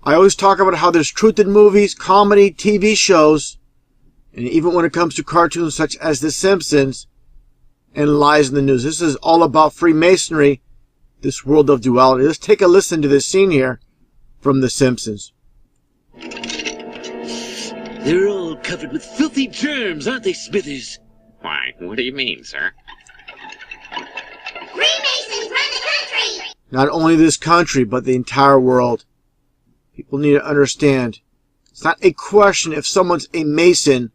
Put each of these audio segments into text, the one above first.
I always talk about how there's truth in movies, comedy, TV shows, and even when it comes to cartoons such as The Simpsons, and lies in the news. This is all about Freemasonry, this world of duality. Let's take a listen to this scene here from The Simpsons. They're all covered with filthy germs, aren't they, Smithers? Why, what do you mean, sir? Freemasons run the country! Not only this country, but the entire world. People need to understand. It's not a question if someone's a Mason.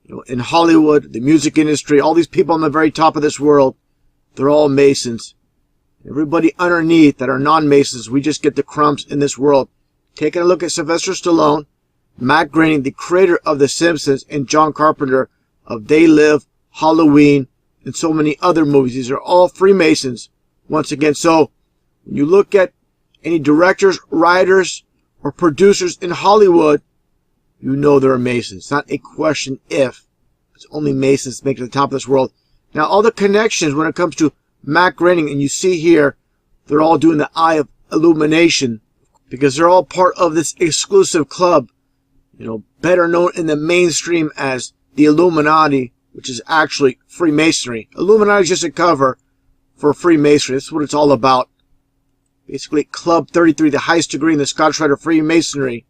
You know, in Hollywood, the music industry, all these people on the very top of this world, they're all Masons. Everybody underneath that are non-Masons, we just get the crumbs in this world. Taking a look at Sylvester Stallone, Matt Groening, the creator of The Simpsons, and John Carpenter of They Live, Halloween, and so many other movies. These are all Freemasons. Once again, so when you look at any directors, writers, or producers in Hollywood, you know they're Masons. It's not a question if. It's only Masons make it to the top of this world. Now, all the connections when it comes to Matt Groening, and you see here, they're all doing the Eye of Illumination because they're all part of this exclusive club, you know, better known in the mainstream as the Illuminati, which is actually Freemasonry. Illuminati is just a cover for Freemasonry. That's what it's all about. Basically, Club 33, the highest degree in the Scottish Rite of Freemasonry.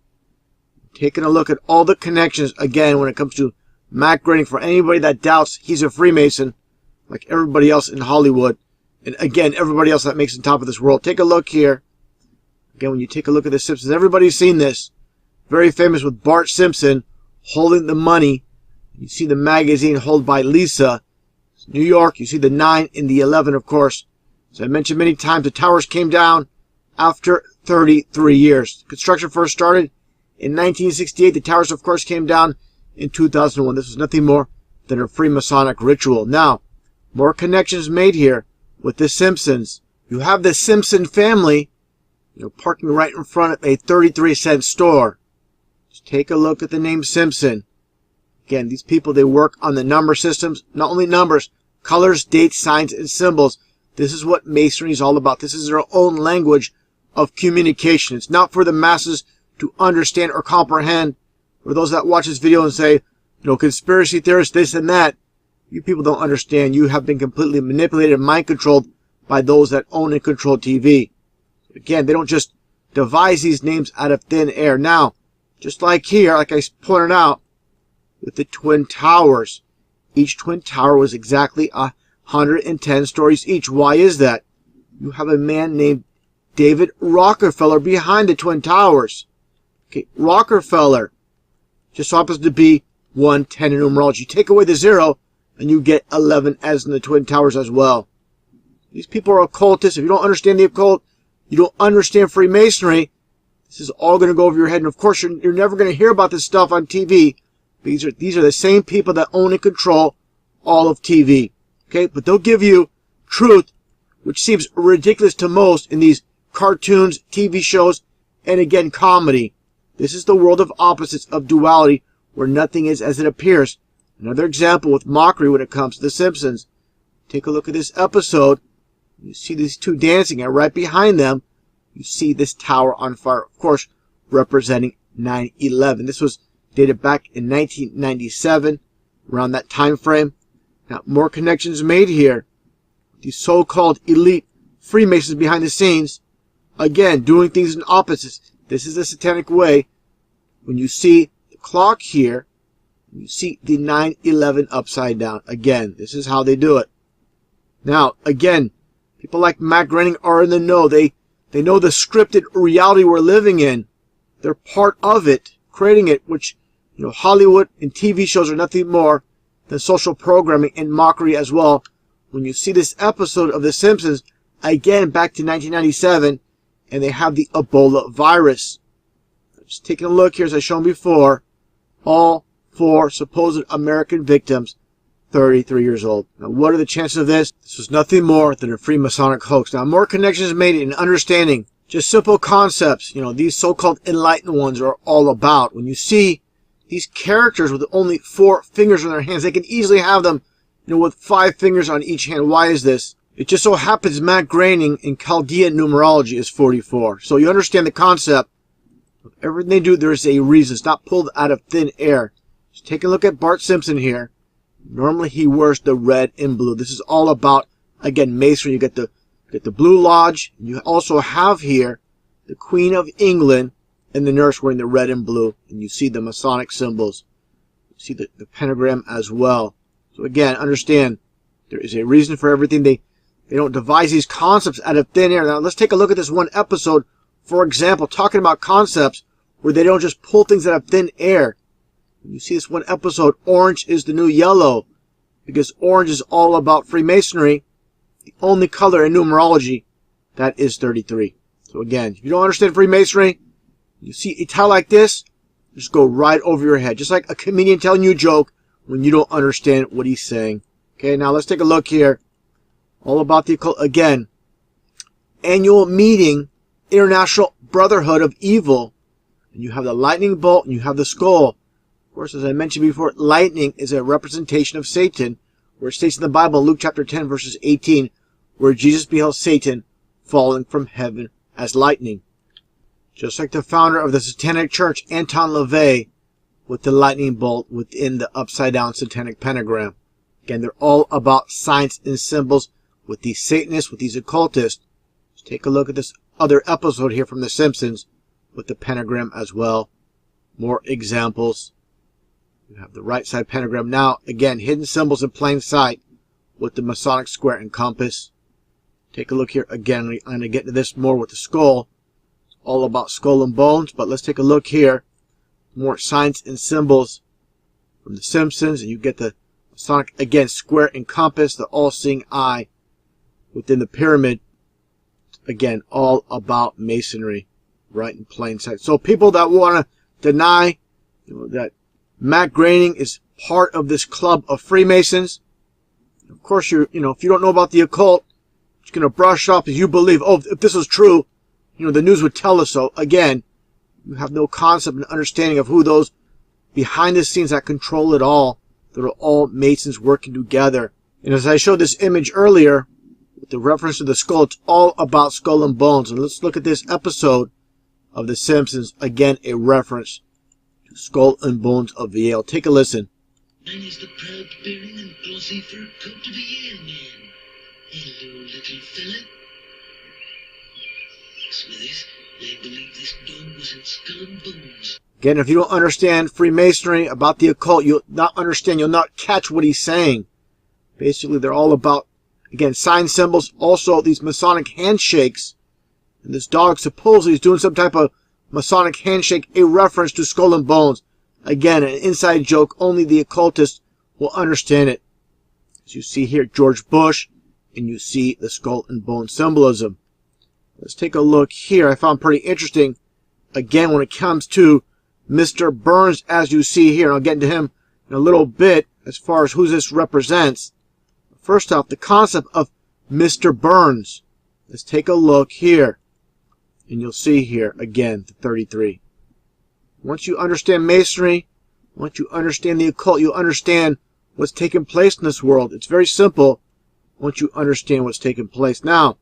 Taking a look at all the connections, again, when it comes to Matt Groening, for anybody that doubts he's a Freemason, like everybody else in Hollywood, and again, everybody else that makes the top of this world. Take a look here. Again, when you take a look at The Simpsons, everybody's seen this. Very famous with Bart Simpson holding the money. You see the magazine held by Lisa. It's New York. You see the 9 and the 11, of course. As I mentioned many times, the towers came down after 33 years. Construction first started in 1968. The towers, of course, came down in 2001. This was nothing more than a Freemasonic ritual. Now, more connections made here with The Simpsons. You have the Simpson family, you know, parking right in front of a 33-cent store. Just take a look at the name Simpson. Again, these people, they work on the number systems. Not only numbers, colors, dates, signs, and symbols. This is what Masonry is all about. This is their own language of communication. It's not for the masses to understand or comprehend. For those that watch this video and say, you know, conspiracy theorists, this and that, you people don't understand. You have been completely manipulated and mind controlled by those that own and control TV. Again, they don't just devise these names out of thin air. Now, just like here, like I pointed out, with the Twin Towers, each Twin Tower was exactly 110 stories each. Why is that? You have a man named David Rockefeller behind the Twin Towers. Okay, Rockefeller just happens to be 110 in numerology. Take away the 0, and you get 11 as in the Twin Towers as well. These people are occultists. If you don't understand the occult, you don't understand Freemasonry, this is all going to go over your head. And of course, you're never going to hear about this stuff on TV. These are the same people that own and control all of TV. Okay, but they'll give you truth, which seems ridiculous to most in these cartoons, TV shows, and again, comedy. This is the world of opposites, of duality, where nothing is as it appears. Another example with mockery when it comes to The Simpsons. Take a look at this episode. You see these two dancing, and right behind them, you see this tower on fire, of course, representing 9/11. This was dated back in 1997, around that time frame. Now, more connections made here. These so-called elite Freemasons behind the scenes, again, doing things in opposites. This is the satanic way. When you see the clock here, you see the 9/11 upside down. Again, this is how they do it. Now, again, people like Matt Groening are in the know. They know the scripted reality we're living in. They're part of it, creating it, which, you know, Hollywood and TV shows are nothing more than social programming and mockery as well. When you see this episode of The Simpsons, again, back to 1997, and they have the Ebola virus. Just taking a look here, as I shown before, all 4 supposed American victims, 33 years old. Now, what are the chances of this? This was nothing more than a Freemasonic hoax. Now, more connections made in understanding just simple concepts, you know, these so-called enlightened ones are all about. When you see these characters with only 4 fingers on their hands, they can easily have them, you know, with 5 fingers on each hand. Why is this? It just so happens Matt Groening in Chaldean numerology is 44. So you understand the concept. Everything they do, there's a reason. It's not pulled out of thin air. Just take a look at Bart Simpson here. Normally he wears the red and blue. This is all about, again, masonry. You get the Blue Lodge. You also have here the Queen of England and the nurse wearing the red and blue. And you see the Masonic symbols. You see the pentagram as well. So again, understand, there is a reason for everything. They don't devise these concepts out of thin air. Now let's take a look at this one episode, for example, talking about concepts where they don't just pull things out of thin air. You see this one episode, orange is the new yellow, because orange is all about Freemasonry. The only color in numerology, that is 33. So again, if you don't understand Freemasonry, you see a tile like this, just go right over your head. Just like a comedian telling you a joke when you don't understand what he's saying. Okay, now let's take a look here. All about the occult. Again, annual meeting, International Brotherhood of Evil. And you have the lightning bolt and you have the skull. Of course, as I mentioned before, lightning is a representation of Satan, where it states in the Bible, Luke chapter 10, verses 18, where Jesus beheld Satan falling from heaven as lightning. Just like the founder of the Satanic Church, Anton LaVey, with the lightning bolt within the upside-down satanic pentagram. Again, they're all about signs and symbols with these Satanists, with these occultists. Let's take a look at this other episode here from The Simpsons with the pentagram as well. More examples. You have the right side pentagram. Now, again, hidden symbols in plain sight with the Masonic square and compass. Take a look here. Again, I'm going to get into this more with the skull. It's all about skull and bones, but let's take a look here. More signs and symbols from The Simpsons, and you get the Masonic, again, square and compass, the all-seeing eye within the pyramid. Again, all about Masonry, right in plain sight. So people that want to deny that Matt Groening is part of this club of Freemasons, of course, if you don't know about the occult, you're going to brush off as you believe, oh, if this was true, the news would tell us so. Again, you have no concept and understanding of who those behind the scenes that control it all. They're all Masons working together. And as I showed this image earlier, with the reference to the skull, it's all about skull and bones. And let's look at this episode of The Simpsons. Again, a reference to Skull and Bones of Yale. Take a listen. Mine is the proud-bearing and glossy fur coat of a Yale man. Hello, little fella. Smithers, I believe this dog was in Skull and Bones. Again, if you don't understand Freemasonry, about the occult, you'll not understand, you'll not catch what he's saying. Basically, they're all about, again, sign symbols, also these Masonic handshakes. And this dog supposedly is doing some type of Masonic handshake, a reference to Skull and Bones. Again, an inside joke, only the occultist will understand it. As you see here, George Bush, and you see the Skull and Bone symbolism. Let's take a look here. I found pretty interesting, again, when it comes to Mr. Burns, as you see here, and I'll get into him in a little bit as far as who this represents. First off, the concept of Mr. Burns. Let's take a look here, and you'll see here, again, the 33. Once you understand Masonry, once you understand the occult, you understand what's taking place in this world. It's very simple once you understand what's taking place. Now,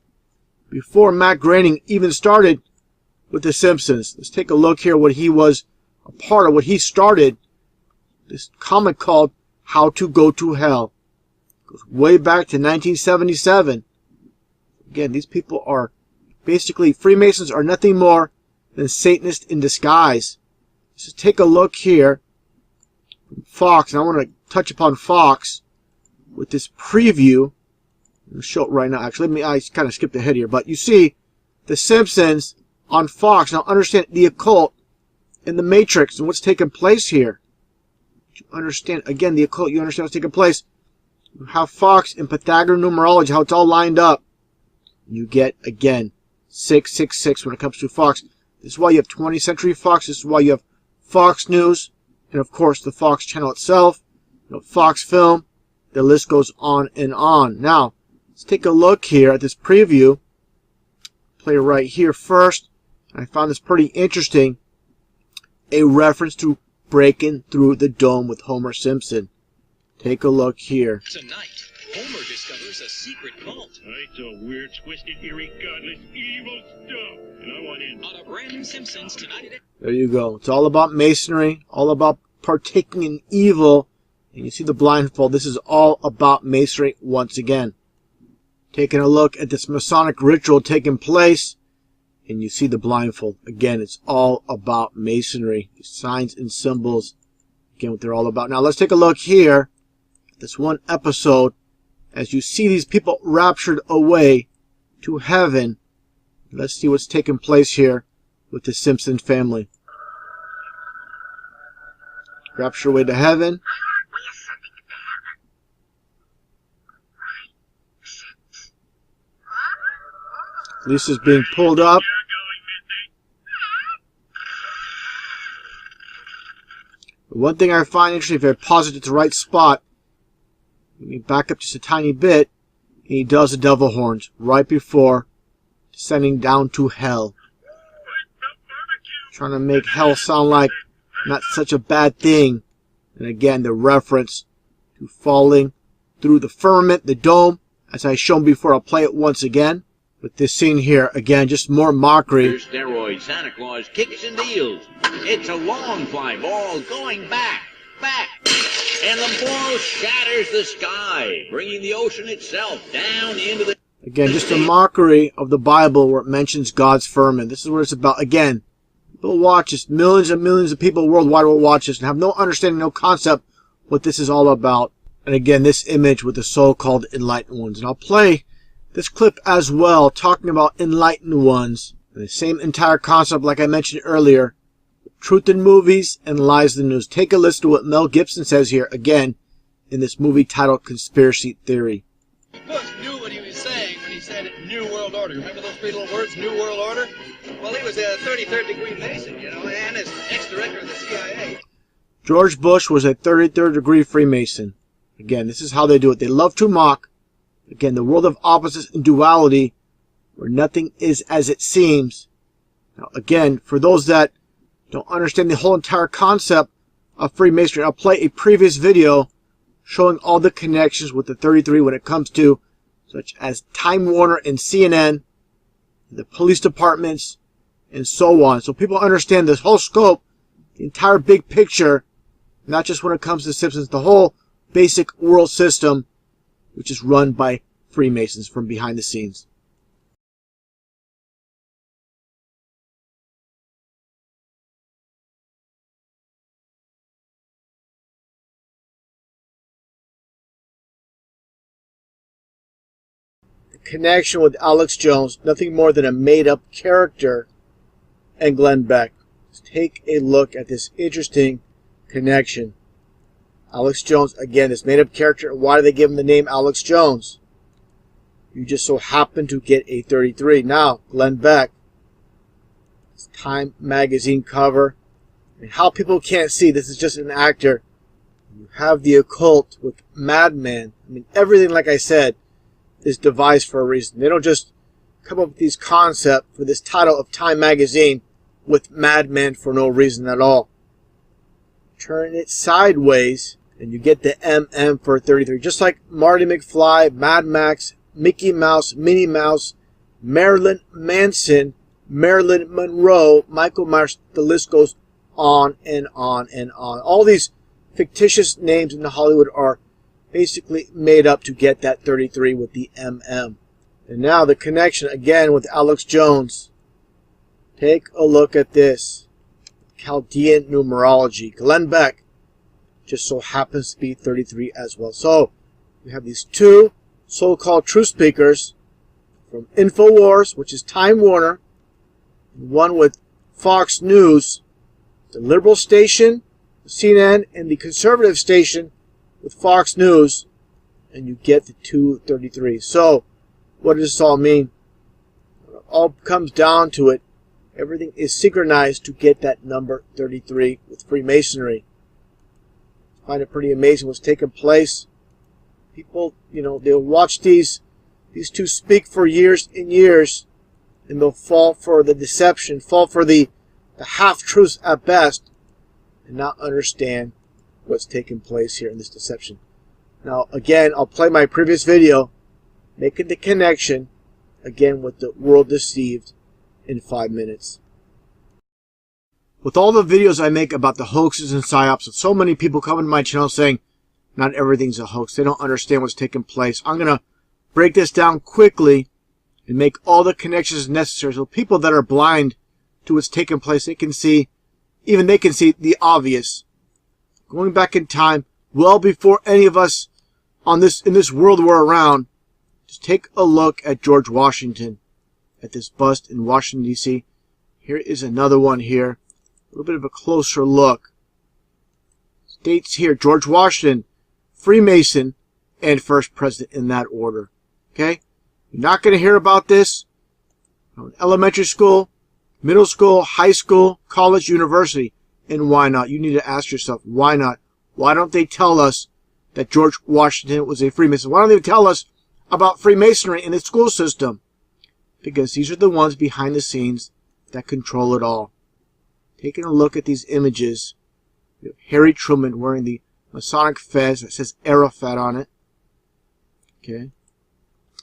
before Matt Groening even started with The Simpsons, let's take a look here what he was a part of, what he started, this comic called How to Go to Hell. It goes way back to 1977. Again, these people are basically, Freemasons are nothing more than Satanists in disguise. So take a look here from Fox, and I want to touch upon Fox with this preview. I'll show it right now. Actually, I kind of skipped ahead here, but you see The Simpsons on Fox. Now understand the occult in the Matrix and what's taking place here. You understand, again, the occult, you understand what's taking place. You have Fox in Pythagorean numerology, how it's all lined up. You get, again, 666 when it comes to Fox. This is why you have 20th Century Fox. This is why you have Fox News. And, of course, the Fox channel itself. Fox Film. The list goes on and on. Now, let's take a look here at this preview. Play right here first. I found this pretty interesting. A reference to breaking through the dome with Homer Simpson. Take a look here. Tonight, Homer decides discovers a secret cult. I saw weird, twisted, eerie, godless, evil stuff, and I want in. On a brand new Simpsons tonight at There you go. It's all about masonry, all about partaking in evil. And you see the blindfold. This is all about masonry once again. Taking a look at this Masonic ritual taking place, and you see the blindfold. Again, it's all about masonry. Signs and symbols. Again, what they're all about. Now, let's take a look here at this one episode. As you see these people raptured away to heaven. Let's see what's taking place here with the Simpson family. Rapture away to heaven. Lisa's being pulled up. One thing I find interesting, if I pause it at the right spot, let me back up just a tiny bit, and he does the devil horns right before descending down to hell. Trying to make hell sound like not such a bad thing. And again, the reference to falling through the firmament, the dome, as I shown before. I'll play it once again. With this scene here, again, just more mockery. Steroid Santa Claus kicks and deals. It's a long fly ball going back. And the ball shatters the sky, bringing the ocean itself down into the... Again, just a mockery of the Bible where it mentions God's firmament. This is what it's about. Again, people watch this. Millions and millions of people worldwide will watch this and have no understanding, no concept what this is all about. And again, this image with the so-called enlightened ones. And I'll play this clip as well, talking about enlightened ones. And the same entire concept like I mentioned earlier. Truth in movies and lies in the news. Take a listen to what Mel Gibson says here, again, in this movie titled Conspiracy Theory. Bush knew what he was saying when he said New World Order. Remember those three little words, New World Order? Well, he was a 33rd degree Mason, you know, and as ex-director of the CIA. George Bush was a 33rd degree Freemason. Again, this is how they do it. They love to mock. Again, the world of opposites and duality, where nothing is as it seems. Now, again, for those that don't understand the whole entire concept of Freemasonry, I'll play a previous video showing all the connections with the 33 when it comes to such as Time Warner and CNN, the police departments, and so on. So people understand this whole scope, the entire big picture, not just when it comes to Simpsons, the whole basic world system, which is run by Freemasons from behind the scenes. The connection with Alex Jones, nothing more than a made-up character, and Glenn Beck. Let's take a look at this interesting connection. Alex Jones, again, this made-up character. Why do they give him the name Alex Jones? You just so happen to get a 33. Now, Glenn Beck, this Time magazine cover. And how people can't see, this is just an actor. You have the occult with Madman. I mean, everything, like I said, is devised for a reason. They don't just come up with these concepts for this title of Time magazine with Madman for no reason at all. Turn it sideways, and you get the MM for 33. Just like Marty McFly, Mad Max, Mickey Mouse, Minnie Mouse, Marilyn Manson, Marilyn Monroe, Michael Myers, the list goes on and on and on. All these fictitious names in Hollywood are basically made up to get that 33 with the MM. And now the connection again with Alex Jones. Take a look at this. Chaldean numerology. Glenn Beck just so happens to be 33 as well. So we have these two so-called truth speakers from InfoWars, which is Time Warner, and one with Fox News, the liberal station, CNN, and the conservative station with Fox News, and you get the 233. So what does this all mean? It all comes down to it. Everything is synchronized to get that number 33 with Freemasonry. I find it pretty amazing what's taking place. People, you know, they'll watch these two speak for years and years, and they'll fall for the deception, fall for the half-truths at best, and not understand what's taking place here in this deception. Now, again, I'll play my previous video making the connection again with the world deceived in 5 minutes. With all the videos I make about the hoaxes and psyops, so many people come into my channel saying not everything's a hoax. They don't understand what's taking place. I'm going to break this down quickly and make all the connections necessary so people that are blind to what's taking place, they can see, even they can see the obvious. Going back in time, well before any of us in this world were around, just take a look at George Washington, at this bust in Washington, D.C. Here is another one here. A little bit of a closer look. States here, George Washington, Freemason, and first president in that order. Okay? You're not going to hear about this in elementary school, middle school, high school, college, university. And why not? You need to ask yourself, why not? Why don't they tell us that George Washington was a Freemason? Why don't they tell us about Freemasonry in the school system? Because these are the ones behind the scenes that control it all. Taking a look at these images, you have Harry Truman wearing the Masonic fez that says Arafat on it. Okay.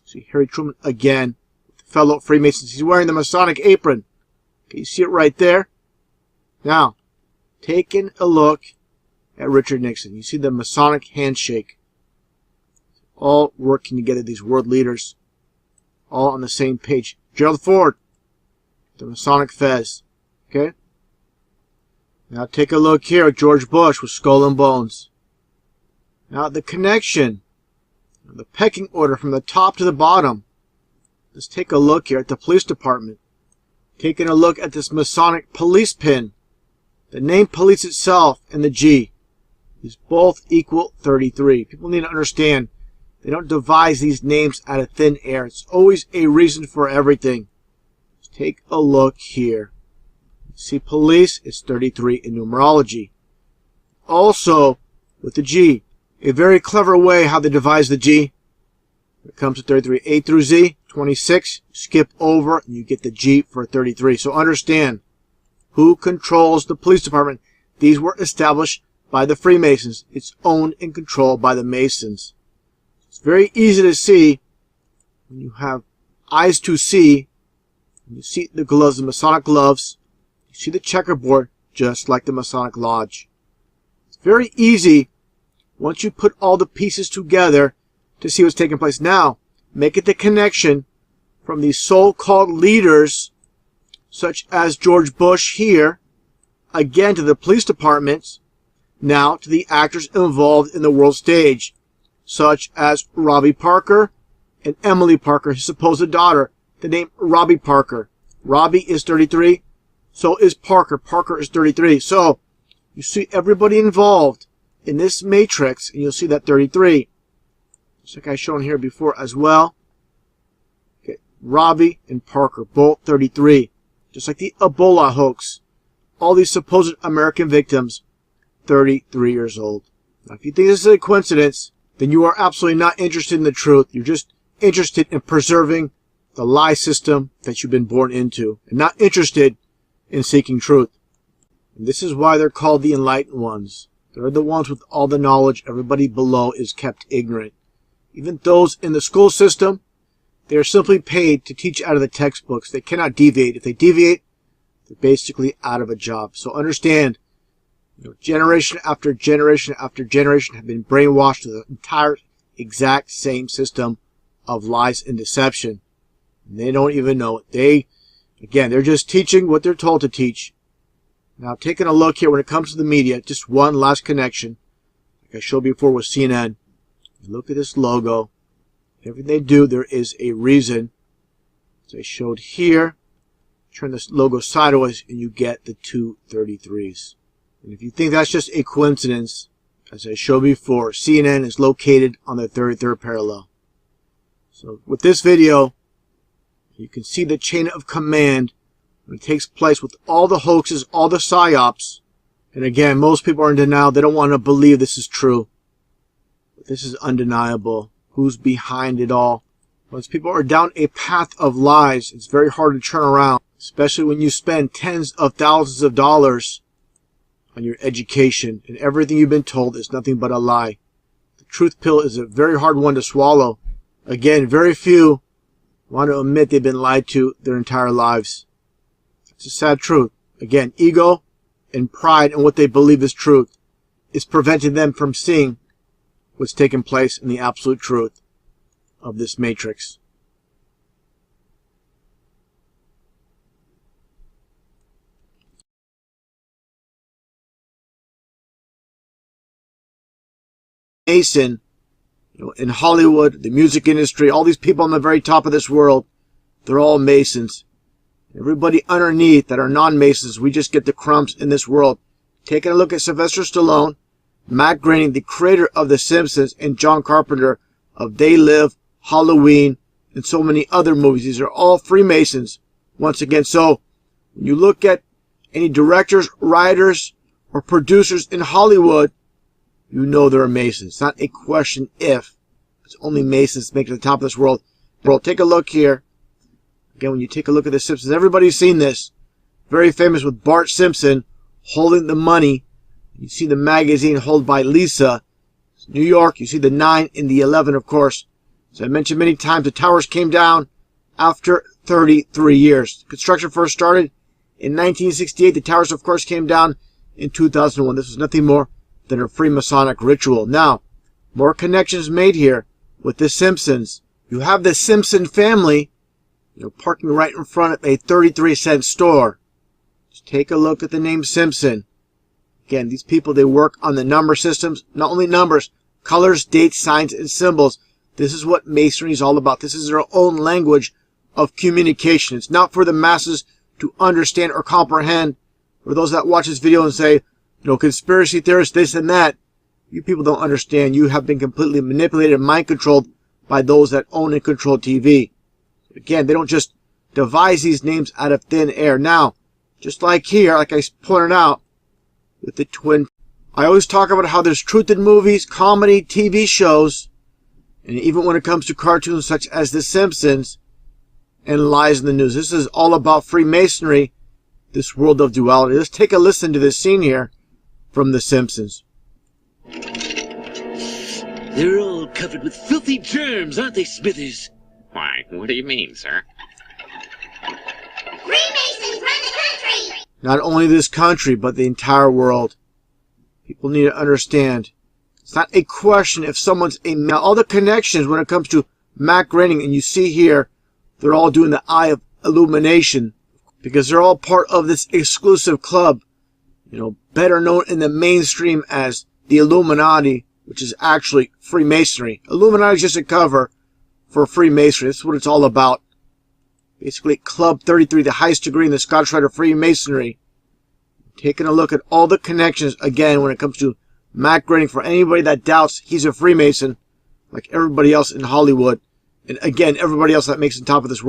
See Harry Truman again, fellow Freemasons. He's wearing the Masonic apron. Okay, you see it right there? Now, taking a look at Richard Nixon. You see the Masonic handshake. All working together, these world leaders. All on the same page. Gerald Ford, the Masonic fez. Okay? Now take a look here at George Bush with skull and bones. Now the connection, the pecking order from the top to the bottom. Let's take a look here at the police department. Taking a look at this Masonic police pin. The name police itself and the G. These both equal 33. People need to understand they don't devise these names out of thin air. It's always a reason for everything. Let's take a look here. See police, it's 33 in numerology. Also, with the G, a very clever way how they devise the G. When it comes to 33, A through Z, 26, skip over, and you get the G for 33. So understand, who controls the police department? These were established by the Freemasons. It's owned and controlled by the Masons. It's very easy to see when you have eyes to see. When you see the gloves, the Masonic gloves. You see the checkerboard, just like the Masonic Lodge. It's very easy, once you put all the pieces together, to see what's taking place. Now, make it the connection from these so-called leaders, such as George Bush here, again to the police departments, now to the actors involved in the world stage, such as Robbie Parker and Emily Parker, his supposed daughter, the name Robbie Parker. Robbie is 33. So is Parker. Parker is 33. So, you see everybody involved in this matrix, and you'll see that 33. Just like I've shown here before as well. Okay, Robbie and Parker, both 33. Just like the Ebola hoax. All these supposed American victims, 33 years old. Now, if you think this is a coincidence, then you are absolutely not interested in the truth. You're just interested in preserving the lie system that you've been born into, and not interested in seeking truth. And this is why they're called the enlightened ones. They're the ones with all the knowledge. Everybody below is kept ignorant. Even those in the school system, they are simply paid to teach out of the textbooks. They cannot deviate. If they deviate, they're basically out of a job. So understand, generation after generation after generation have been brainwashed to the entire exact same system of lies and deception. And they don't even know it. Again, they're just teaching what they're told to teach. Now, taking a look here when it comes to the media, just one last connection. Like I showed before with CNN. Look at this logo. Everything they do, there is a reason. As I showed here, turn this logo sideways and you get the 233s. And if you think that's just a coincidence, as I showed before, CNN is located on the 33rd parallel. So with this video, you can see the chain of command when it takes place with all the hoaxes, all the psyops. And again, most people are in denial. They don't want to believe this is true. But this is undeniable. Who's behind it all? Once people are down a path of lies, it's very hard to turn around, especially when you spend tens of thousands of dollars on your education and everything you've been told is nothing but a lie. The truth pill is a very hard one to swallow, Again, very few want to admit they've been lied to their entire lives. It's a sad truth. Again, ego and pride in what they believe is truth is preventing them from seeing what's taking place in the absolute truth of this matrix. Mason, in Hollywood, the music industry, all these people on the very top of this world, they're all Masons. Everybody underneath that are non-Masons, we just get the crumbs in this world. Taking a look at Sylvester Stallone, Matt Groening, the creator of The Simpsons, and John Carpenter of They Live, Halloween, and so many other movies. These are all Freemasons, once again. So, when you look at any directors, writers, or producers in Hollywood, you know they're Masons. It's not a question if. It's only Masons make it to the top of this world. Take a look here. Again, when you take a look at The Simpsons, everybody's seen this. Very famous with Bart Simpson holding the money. You see the magazine held by Lisa. It's New York. You see the 9 and the 11, of course. As I mentioned many times, the towers came down after 33 years. Construction first started in 1968. The towers, of course, came down in 2001. This was nothing more than a Freemasonic ritual. Now, more connections made here with The Simpsons. You have the Simpson family, parking right in front of a 33-cent store. Just take a look at the name Simpson. Again, these people, they work on the number systems. Not only numbers, colors, dates, signs, and symbols. This is what Masonry is all about. This is their own language of communication. It's not for the masses to understand or comprehend. For those that watch this video and say, conspiracy theorists, this and that. You people don't understand. You have been completely manipulated and mind controlled by those that own and control TV. Again, they don't just devise these names out of thin air. Now, just like here, like I pointed out, with the twin, I always talk about how there's truth in movies, comedy, TV shows, and even when it comes to cartoons such as The Simpsons and lies in the news. This is all about Freemasonry, this world of duality. Let's take a listen to this scene here from The Simpsons. They're all covered with filthy germs, aren't they, Smithers? Why, what do you mean, sir? Freemasons run the country! Not only this country, but the entire world. People need to understand. It's not a question if someone's a... Now, all the connections when it comes to Matt Groening, and you see here, they're all doing the Eye of Illumination, because they're all part of this exclusive club, better known in the mainstream as the Illuminati, which is actually Freemasonry. Illuminati is just a cover for Freemasonry. That's what it's all about. Basically, Club 33, the highest degree in the Scottish Rite of Freemasonry. Taking a look at all the connections, again, when it comes to Matt Groening, for anybody that doubts he's a Freemason, like everybody else in Hollywood, and again, everybody else that makes the top of this world.